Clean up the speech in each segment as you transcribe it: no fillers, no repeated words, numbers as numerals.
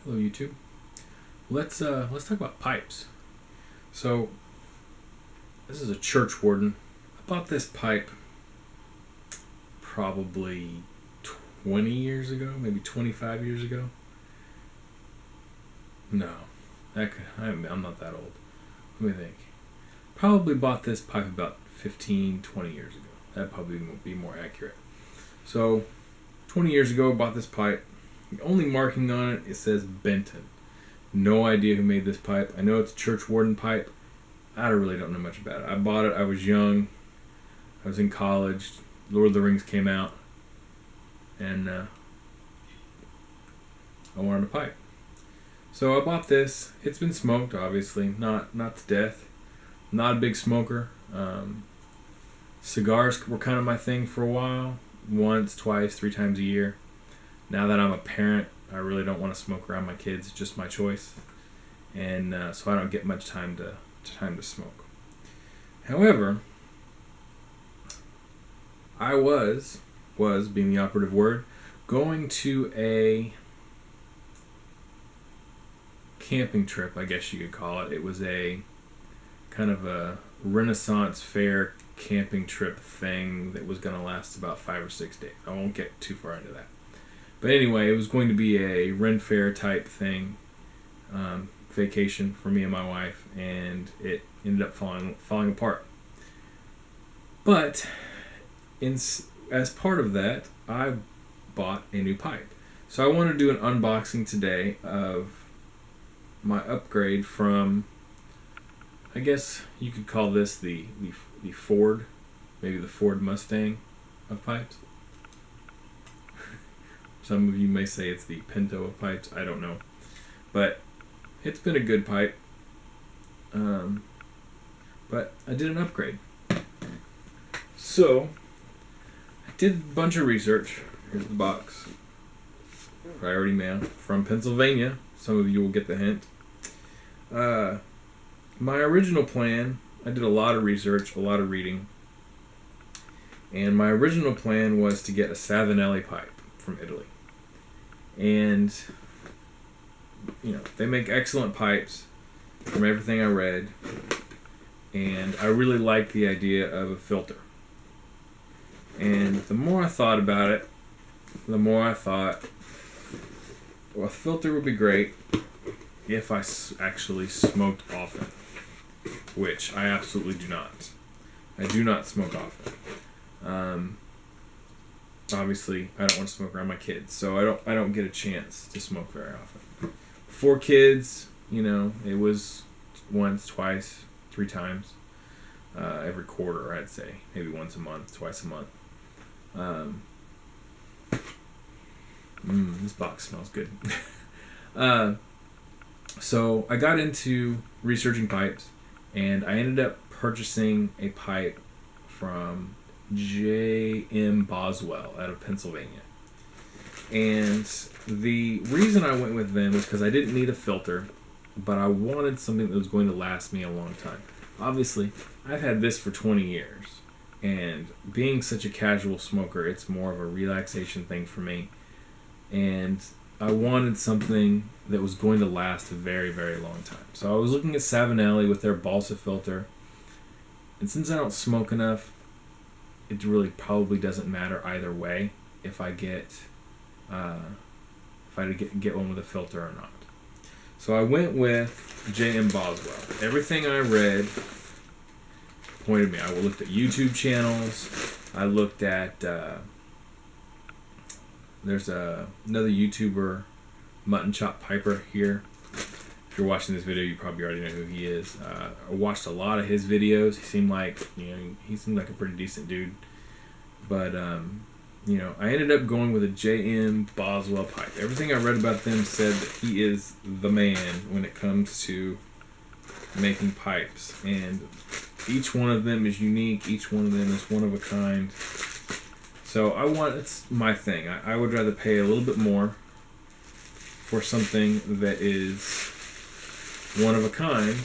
Hello, YouTube. Let's talk about pipes. So this is a church warden. I bought this pipe probably 20 years ago, maybe 25 years ago. No, I'm not that old. Let me think. Probably bought this pipe about 15, 20 years ago. That probably would be more accurate. So 20 years ago, I bought this pipe. The only marking on it, it says Benton. No idea who made this pipe. I know it's a church warden pipe. I really don't know much about it. I bought it. I was young. I was in college. Lord of the Rings came out. And I wanted a pipe. So I bought this. It's been smoked, obviously. Not to death. Not a big smoker. Cigars were kind of my thing for a while. Once, twice, 3 times a year. Now that I'm a parent, I really don't want to smoke around my kids. It's just my choice. And so I don't get much time to smoke. However, I was being the operative word, going to a camping trip, I guess you could call it. It was a kind of a Renaissance Faire camping trip thing that was going to last about 5 or 6 days. I won't get too far into that. But anyway, it was going to be a Ren Fair type thing, vacation for me and my wife, and it ended up falling apart. But as part of that, I bought a new pipe. So I want to do an unboxing today of my upgrade from, I guess you could call this the Ford, maybe the Ford Mustang of pipes. Some of you may say it's the Pinto of pipes. I don't know. But it's been a good pipe. But I did an upgrade. So I did a bunch of research. Here's the box. Priority mail from Pennsylvania. Some of you will get the hint. My original plan, I did a lot of research, a lot of reading. And my original plan was to get a Savinelli pipe from Italy. And, you know, they make excellent pipes from everything I read. And I really liked the idea of a filter. And the more I thought about it, the more I thought, well, a filter would be great if I actually smoked often. Which I absolutely do not. I do not smoke often. Obviously, I don't want to smoke around my kids, so I don't get a chance to smoke very often. 4 kids, you know, it was once, twice, 3 times every quarter, I'd say, maybe once a month, twice a month. This box smells good. So I got into researching pipes, and I ended up purchasing a pipe from J.M. Boswell out of Pennsylvania. And the reason I went with them was because I didn't need a filter, but I wanted something that was going to last me a long time. Obviously, I've had this for 20 years, and being such a casual smoker, it's more of a relaxation thing for me. And I wanted something that was going to last a very, very long time. So I was looking at Savinelli with their balsa filter. And since I don't smoke enough, it really probably doesn't matter either way if I get one with a filter or not. So I went with J.M. Boswell. Everything I read pointed me. I looked at YouTube channels. I looked at there's another YouTuber, Mutton Chop Piper here. If you're watching this video, you probably already know who he is. I watched a lot of his videos. He seemed like a pretty decent dude. But I ended up going with a J.M. Boswell pipe. Everything I read about them said that he is the man when it comes to making pipes. And each one of them is unique. Each one of them is one of a kind. So it's my thing. I would rather pay a little bit more for something that is one of a kind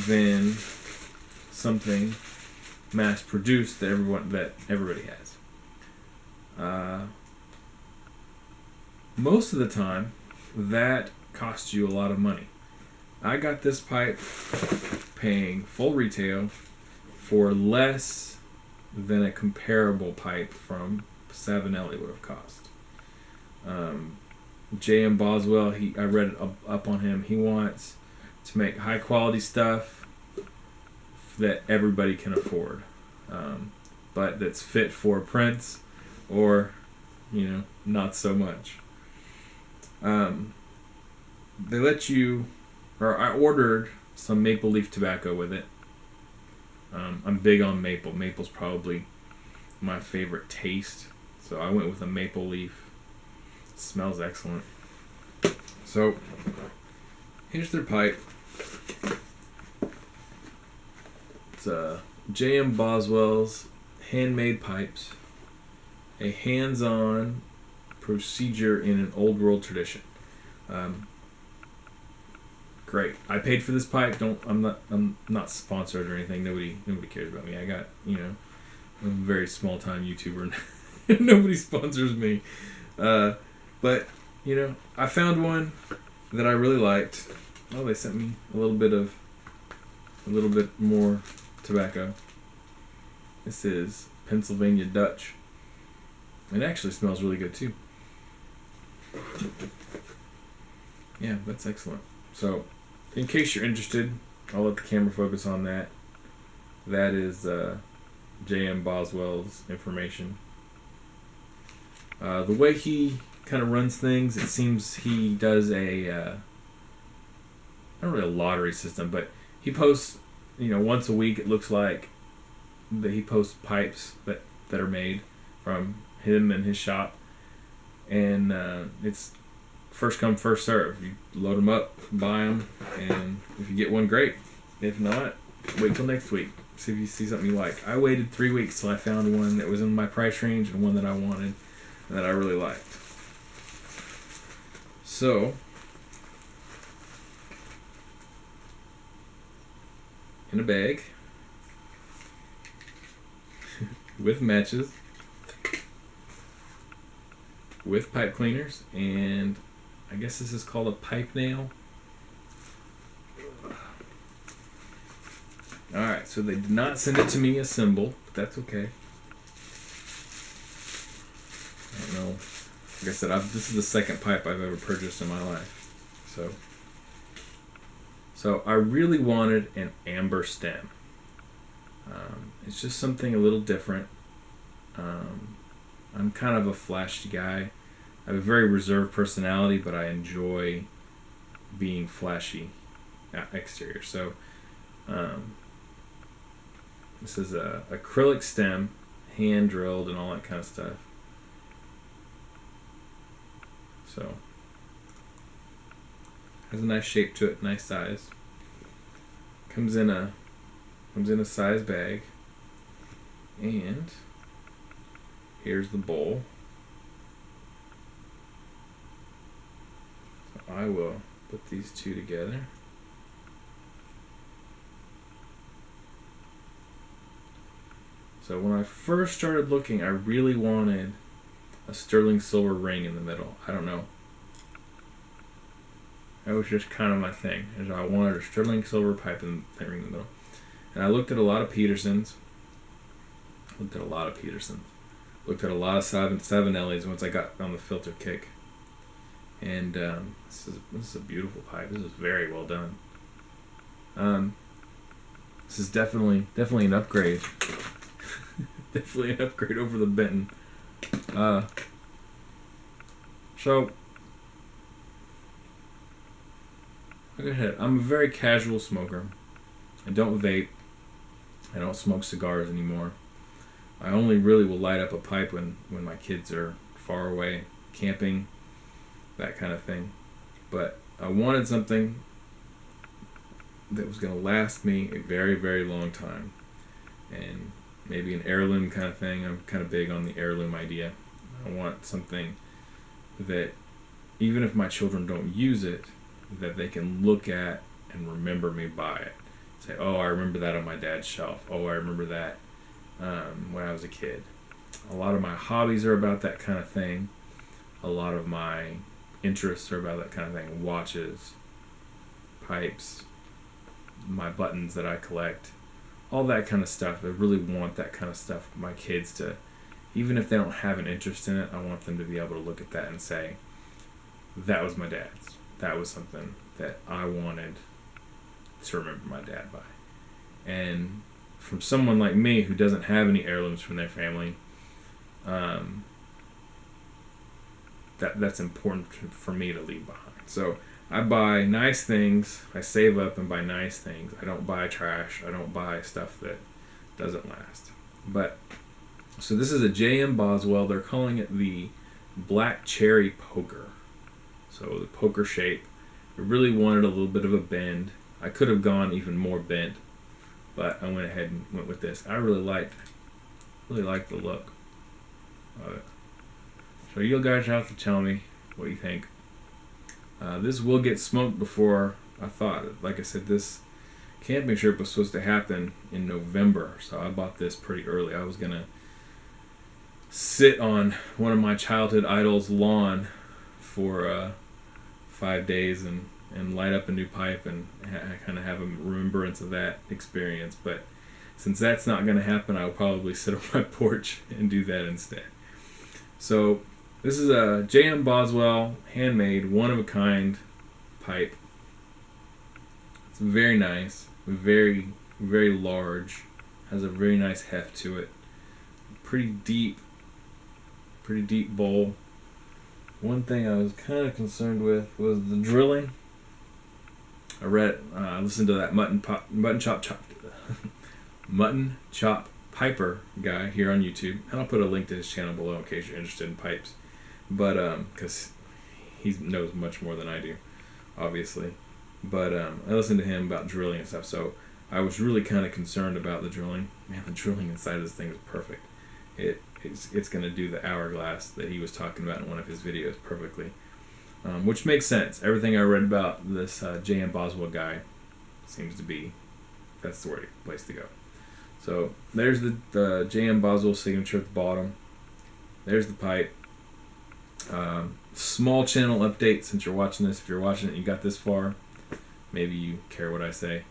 than something mass produced that everybody has. Most of the time, that costs you a lot of money. I got this pipe paying full retail for less than a comparable pipe from Savinelli would have cost. J.M. Boswell, I read up on him. He wants to make high quality stuff that everybody can afford, but that's fit for prints or, not so much. They let you, or I ordered some maple leaf tobacco with it. I'm big on maple. Maple's probably my favorite taste, so I went with a maple leaf. It smells excellent. So here's their pipe. It's J.M. Boswell's handmade pipes, a hands-on procedure in an old world tradition. Great. I paid for this pipe. I'm not sponsored or anything. Nobody cares about me. I got, I'm a very small time YouTuber and nobody sponsors me. But I found one that I really liked. Oh, they sent me a little bit more tobacco. This is Pennsylvania Dutch. It actually smells really good too. Yeah, that's excellent. So, in case you're interested, I'll let the camera focus on that. That is J.M. Boswell's information. The way he kind of runs things, it seems he does not really a lottery system, but he posts, once a week. It looks like that he posts pipes that are made from him and his shop, and it's first come, first serve. You load them up, buy them, and if you get one, great. If not, wait till next week. See if you see something you like. I waited 3 weeks till I found one that was in my price range and one that I wanted and that I really liked. So, in a bag with matches, with pipe cleaners, and I guess this is called a pipe nail. Alright, so they did not send it to me assembled, but that's okay. I don't know. Like I said, this is the second pipe I've ever purchased in my life. So I really wanted an amber stem. It's just something a little different. I'm kind of a flashy guy. I have a very reserved personality, but I enjoy being flashy exterior. So this is a acrylic stem, hand drilled and all that kind of stuff. So has a nice shape to it, nice size. Comes in a size bag, and here's the bowl. So I will put these two together. So when I first started looking, I really wanted a sterling silver ring in the middle. I don't know. That was just kind of my thing. I wanted a sterling silver pipe and ring in the middle. And I looked at a lot of Petersons. Looked at a lot of Savinellis once I got on the filter kick. And this is a beautiful pipe. This is very well done. This is definitely an upgrade. Definitely an upgrade over the Benton. So like I said, I'm a very casual smoker. I don't vape. I don't smoke cigars anymore. I only really will light up a pipe when my kids are far away, camping, that kind of thing. But I wanted something that was going to last me a very, very long time. And maybe an heirloom kind of thing. I'm kind of big on the heirloom idea. I want something that, even if my children don't use it, that they can look at and remember me by it. Say, oh, I remember that on my dad's shelf. Oh, I remember that when I was a kid. A lot of my hobbies are about that kind of thing. A lot of my interests are about that kind of thing. Watches, pipes, my buttons that I collect, all that kind of stuff. I really want that kind of stuff for my kids to, even if they don't have an interest in it, I want them to be able to look at that and say, that was my dad's. That was something that I wanted to remember my dad by. And from someone like me who doesn't have any heirlooms from their family, that's important for me to leave behind. So I buy nice things. I save up and buy nice things. I don't buy trash. I don't buy stuff that doesn't last. But so this is a J.M. Boswell. They're calling it the Black Cherry Poker. So the poker shape. I really wanted a little bit of a bend. I could have gone even more bent, but I went ahead and went with this. I really liked the look of it. So you guys have to tell me what you think. This will get smoked before I thought. Like I said, this camping trip was supposed to happen in November, so I bought this pretty early. I was going to sit on one of my childhood idols' lawn for 5 days and light up a new pipe and kind of have a remembrance of that experience. But since that's not going to happen, I'll probably sit on my porch and do that instead. So this is a J.M. Boswell handmade, one-of-a-kind pipe. It's very nice, very, very large, has a very nice heft to it. Pretty deep bowl. One thing I was kind of concerned with was the drilling. I listened to that Mutton Chop Piper guy here on YouTube, and I'll put a link to his channel below in case you're interested in pipes. But because he knows much more than I do, obviously. But I listened to him about drilling and stuff, so I was really kind of concerned about the drilling. Man, the drilling inside of this thing is perfect. It's going to do the hourglass that he was talking about in one of his videos perfectly, which makes sense. Everything I read about this J.M. Boswell guy seems to be that's the place to go. So there's the J.M. Boswell signature at the bottom. There's the pipe. Small channel update since you're watching this. If you're watching it and you got this far, maybe you care what I say.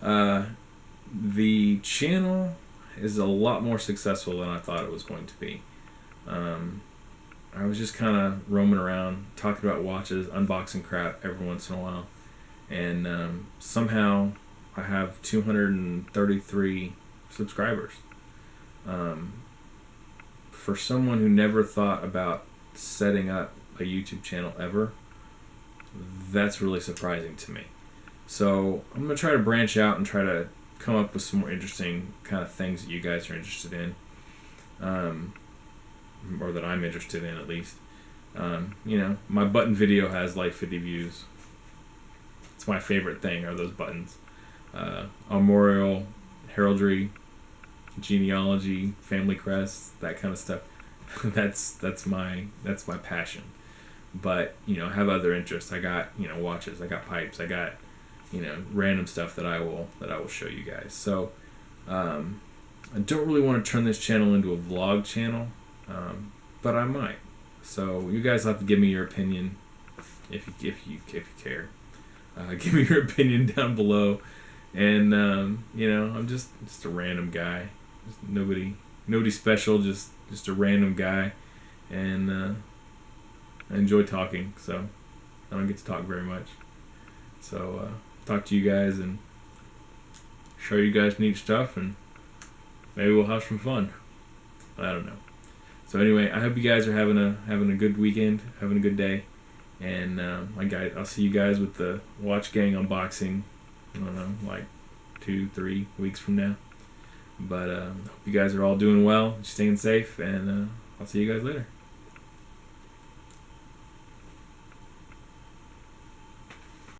The channel is a lot more successful than I thought it was going to be. I was just kind of roaming around, talking about watches, unboxing crap every once in a while. And somehow I have 233 subscribers. For someone who never thought about setting up a YouTube channel ever, that's really surprising to me. So I'm going to try to branch out and try to come up with some more interesting kind of things that you guys are interested in, or that I'm interested in at least. My button video has like 50 views. It's my favorite thing are those buttons. Armorial, heraldry, genealogy, family crests, that kind of stuff. that's my passion. But I have other interests. I got watches. I got pipes. I got random stuff that I will show you guys. So I don't really want to turn this channel into a vlog channel, but I might. So you guys have to give me your opinion if you care. Give me your opinion down below. And I'm just a random guy. Just nobody special. Just a random guy, and I enjoy talking. So I don't get to talk very much. So talk to you guys and show you guys neat stuff, and maybe we'll have some fun. I don't know. So anyway, I hope you guys are having a good weekend, having a good day, and I'll see you guys with the Watch Gang unboxing. I don't know, like 2-3 weeks from now. But hope you guys are all doing well, staying safe, and I'll see you guys later.